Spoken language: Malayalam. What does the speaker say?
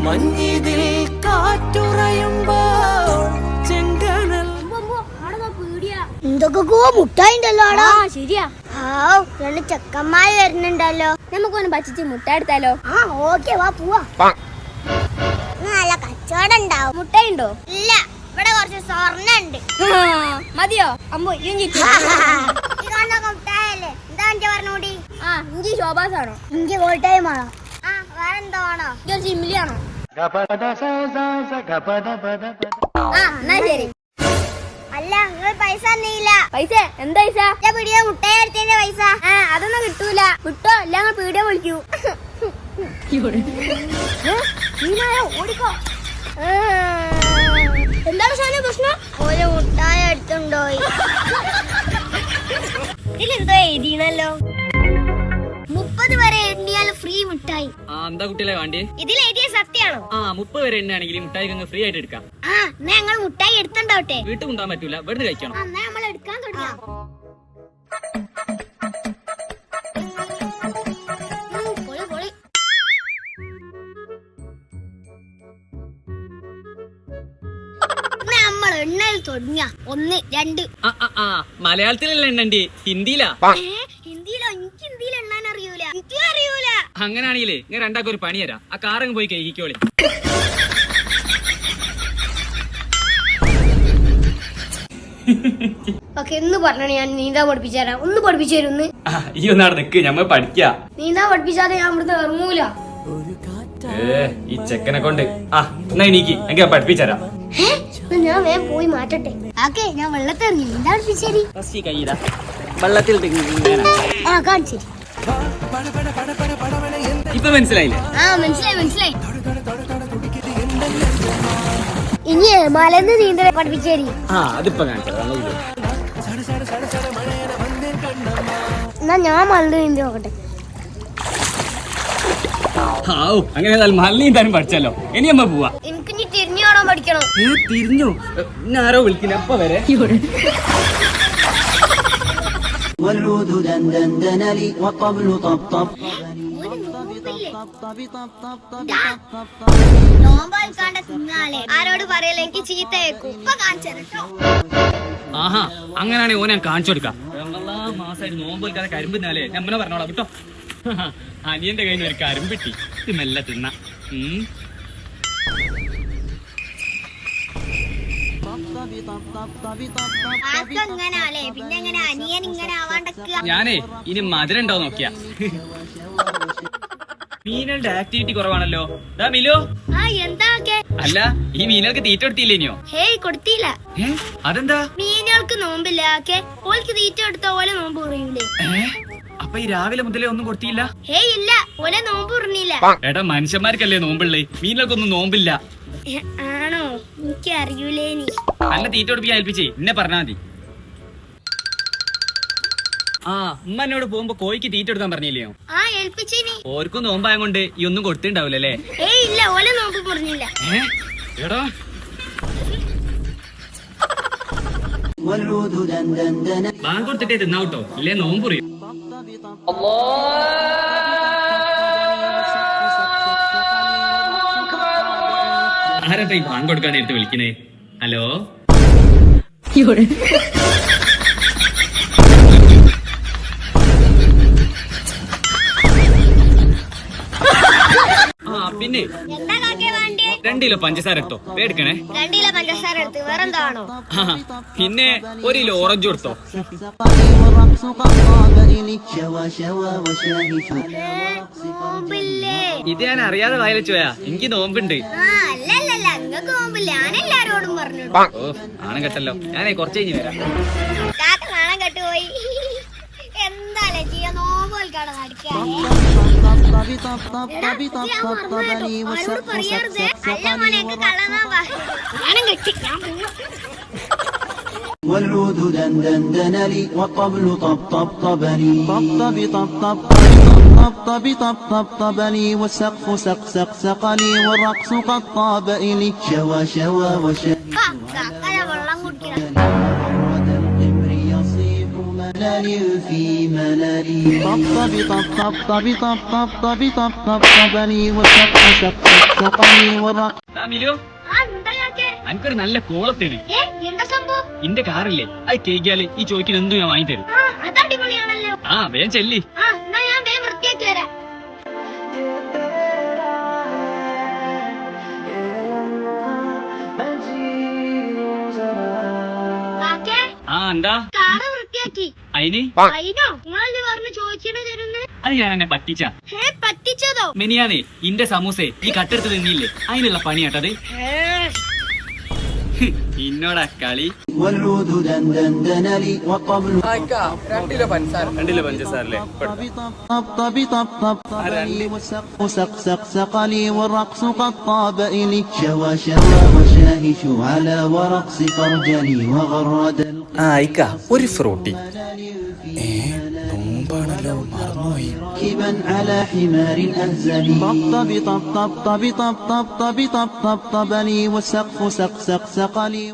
മഞ്ഞിതിൽ കാറ്റുറയുമ്പോൾ ചെങ്കനൽ എന്തൊക്കെ മുട്ടായിണ്ടല്ലോ. ശരിയാ. രണ്ട് ചെക്കന്മാര് വരുന്നുണ്ടല്ലോ. നമുക്കൊന്ന് പച്ചിച്ച് മുട്ട എടുത്താലോ? ആ ഓക്കെ, വാ പോവാ. നല്ല കച്ചവടം ഉണ്ടാവും. മുട്ടായി ഉണ്ടോ? ഇല്ല, ഇവിടെ കുറച്ച് സ്വർണ്ണുണ്ട്. മതിയോ? അമ്മോ മുട്ടായല്ലേ? എന്താ എന്റെ പറഞ്ഞൂടി? ആ ഇഞ്ചി ശോഭാസാണോ? ഇഞ്ചി കോട്ടയമാണോ? ആ വേറെന്തോ ആണോ? ചിമ്മിലിയാണോ? ആ എന്നാ ശരി. അല്ല നിങ്ങൾ പൈസ തന്നില്ല. പൈസ എന്താ പൈസ? പീടിയ മുട്ടായി എടുത്തതിന്റെ പൈസ. അതൊന്നും കിട്ടൂല. കിട്ടോ? ഇല്ല നിങ്ങൾ പീടിയ വിളിക്കൂ. ഓടിക്കോ. എന്താണ് സാധനം പ്രശ്നം? ഒരു മുട്ടായി എടുത്തുണ്ടോയി. ഇതിലെന്തോ എഴുതിയണല്ലോ, 30 വരെ എണ്ണിയാലും ഫ്രീ മിഠായി. എന്താ കുട്ടികളെ വേണ്ടി? ഇതിൽ എഴുതിയ സത്യാണോ? 30 വരെ എണ്ണാണെങ്കിൽ മിഠായി ഫ്രീ ആയിട്ട് എടുക്കാം. ഞങ്ങൾ മുട്ടായി എടുത്തുണ്ടാവട്ടെ. വീട്ടിൽ കൊണ്ടുപോകാൻ പറ്റൂല, ഇവിടുന്ന് കഴിക്കണം. നമ്മൾ എടുക്കാൻ തുടങ്ങാം. നമ്മൾ എണ്ണയിൽ തുടങ്ങിയ 1 2. മലയാളത്തിലല്ല എണ്ണണ്ടി, ഹിന്ദിയിലാ. ഹിന്ദിയിലോ? എനിക്ക് ഹിന്ദിയിൽ എണ്ണാൻ അറിയൂല. എനിക്കും അറിയൂല. അങ്ങനാണെങ്കിലേ നിങ്ങൾ രണ്ടാക്കും ഒരു പണി തരാം. ആ കാറങ്ങ് പോയി കഴിക്കോളി. എന്ന് പറഞ്ഞ ഞാൻ നീന്താൻ പഠിപ്പിച്ചു തരാം. ഒന്ന് പഠിപ്പിച്ചു തരും. ഈ ഒന്നാടെ നിക്ക്, ഞമ്മ പഠിക്കാ. നീന്താൻ പഠിപ്പിച്ചാതെ ഞാൻ ഇവിടുന്ന് ഇറങ്ങൂല. ഈ ചെക്കനെ കൊണ്ട് എന്നാ എനിക്ക് എനിക്ക് പഠിപ്പിച്ചരാം. ഞാൻ വേഗം പോയി മാറ്റട്ടെ. ഓക്കെ, ഞാൻ വെള്ളത്തിൽ ഇറങ്ങി. നീന്താ പഠിപ്പിച്ചേരി. വെള്ളത്തിൽ കാണിച്ചേരി. ഇപ്പൊ മനസ്സിലായില്ലേ? മനസ്സിലായി. ഇനി മലന്ന് നീന്തൽ പഠിപ്പിച്ചേരി. അതിപ്പോ കാണിച്ചത്. എന്നാ ഞാൻ മലന്ന് നീന്തി നോക്കട്ടെ. അങ്ങനെ മല നീന്താനും പഠിച്ചല്ലോ. ഇനി അമ്മ പോവാ. എനിക്ക് ഇനി തിരിഞ്ഞു കാണാൻ പഠിക്കണം. തിരിഞ്ഞു? ആരോ വിളിക്കുന്ന അപ്പ വരെ. ആരോട് പറയല, എനിക്ക് ചീത്ത കേൾക്കും. അങ്ങനെയാണെ ഓനെ കാണിച്ചു കൊടുക്കാം. മാസമായിട്ട് നോമ്പ് വെക്കാതെ കരിമ്പിന്നാലേ നമ്മളെ പറഞ്ഞോളാം കേട്ടോ. അനിയന്റെ കയ്യിൽ ഒരു കരിമ്പിട്ടി. ഇത് മെല്ലെ തിന്ന. ഞാനേ ഇനി മധുരം ഉണ്ടോ നോക്കിയാ. മീനുകളുടെ ആക്ടിവിറ്റി കുറവാണല്ലോ. മിലോ, അല്ല ഈ മീനുകൾക്ക് തീറ്റ കൊടുത്തില്ലേ? ഇനിയോ? കൊടുത്തില്ല. അതെന്താ? മീനുകൾക്ക് നോമ്പില്ല. ഓൾക്ക് തീറ്റ കൊടുത്ത പോലെ നോമ്പ് കുറയൂലേ? അപ്പൊ ഈ രാവിലെ മുതലേ ഒന്നും കൊടുത്തില്ല? ഇല്ല, ഓലെ നോമ്പ് കുറഞ്ഞില്ല. ഏട്ടാ, മനുഷ്യന്മാർക്കല്ലേ നോമ്പുള്ളേ, മീനുകൾക്കൊന്നും നോമ്പില്ല. ആണോ? എനിക്ക് അറിയൂലേനി. നല്ല തീറ്റ കൊടുപ്പിക്കാൻ ഏൽപ്പിച്ചേ, എന്നെ പറഞ്ഞാ മതി. ഉമ്മ എന്നോട് പോകുമ്പോ കോഴിക്ക് തീറ്റ എടുക്കാൻ പറഞ്ഞില്ലയോ? ഓർക്കും നോമ്പായ കൊണ്ട് ഈ ഒന്നും കൊടുത്തിണ്ടാവില്ലല്ലേ? ഇല്ല, ഓലെ നോമ്പ് പറഞ്ഞില്ല. എടാ ബാങ്ക് കൊടുത്തിട്ടേ തിന്നാവട്ടോ, ഇല്ലേ നോമ്പ് പറയും. ആരപ്പ ഈ ബാങ്ക് കൊടുക്കാൻ നേരത്തെ വിളിക്കണേ? ഹലോ, പിന്നെ 2 കിലോ പഞ്ചസാര എടുത്തോ, പേടിക്കണേ. 2 കിലോ പഞ്ചസാര എടുത്ത് വേറെന്താണോ? പിന്നെ 1 കിലോ ഓറഞ്ച് കൊടുത്തോ. ഇത് ഞാൻ അറിയാതെ വായിൽ വെച്ചോയാ, എനിക്ക് നോമ്പുണ്ട്. ആണം കെട്ടല്ലോ, ഞാനേ കുറച്ച് കഴിഞ്ഞ് വരാം. നാണം കെട്ടുപോയി. എന്തായാലും ചെയ്യാ, നോമ്പ് والعود دندن لي والطبل طبطبني طبطبي طبطب طبطبي طبطبني والسقف سق لي والرقص قد طاب إلي شوى شوى وشوى ملالي في ملالي طبطبي طبطبني والسقف سق سقني والرقص മിലു എനിക്കൊരു നല്ല കോളത്തേണ് ഇന്റെ കാറില്ലേ അത് കേക്കിയാല് ഈ ചോദിക്കുന്ന എന്തും ഞാൻ വാങ്ങി തരും. ആ വേഗം ചെല്ലി. ആ എന്താ അയിന് അത് ഞാൻ എന്നെ പറ്റിച്ചതോ? മിനിയാണേ ഇന്റെ സമൂസേ ഈ കട്ടെടുത്ത് തിന്നില്ലേ അതിനുള്ള പണിയാട്ടത്. ഇന്നോടാ കളി. والعود دندن لي والطبل 2 കിലോ പഞ്ചസാരല്ലേ طب طب طب لي والسقف سق سق سق لي والرقص قد طاب إلي شوى شوى وشاهش على ورقص فرجلي وغرد ഇക്ക ഒരു ഫ്രൂട്ടി. നോമ്പാണല്ലോ മറന്നുപോയി. راكبا على حمار أهزلي طب طب طب طب طب طب طب طب طب طب لي والسقف سق سق سق لي